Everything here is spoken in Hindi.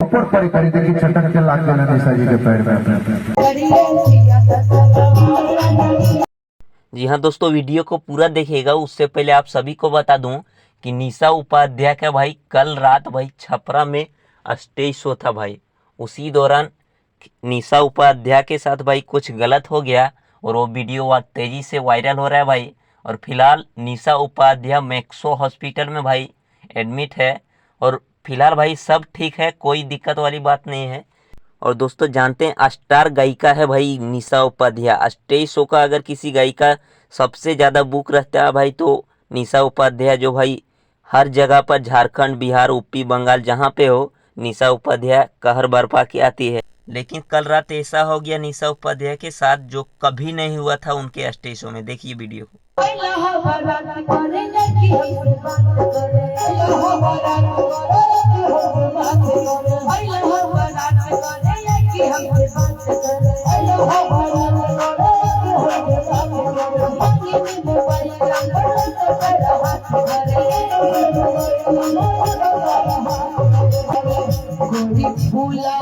ऊपर पड़ी पड़ी देखिए छटक के लाग देना निशा जी के पैर में। जी हाँ दोस्तों, वीडियो को पूरा देखिएगा। उससे पहले आप सभी को बता दूं कि निशा उपाध्याय का भाई कल रात भाई छपरा में स्टेज शो था भाई। उसी दौरान निशा उपाध्याय के साथ भाई कुछ गलत हो गया और वो वीडियो बहुत तेजी से वायरल हो रहा है भाई। और फिलहाल निशा उपाध्याय मैक्सो हॉस्पिटल में भाई एडमिट है और फिलहाल भाई सब ठीक है, कोई दिक्कत वाली बात नहीं है। और दोस्तों जानते हैं स्टार गायिका है भाई निशा उपाध्याय। स्टेज शो का अगर किसी गायिका सबसे ज़्यादा बुक रहता है भाई तो निशा उपाध्याय, जो भाई हर जगह पर झारखंड, बिहार, यूपी, बंगाल जहाँ पे हो निशा उपाध्याय कहर बरपा के आती है। लेकिन कल रात ऐसा हो गया निशा उपाध्याय के साथ जो कभी नहीं हुआ था उनके स्टेज शो में। देखिए वीडियो को। फूला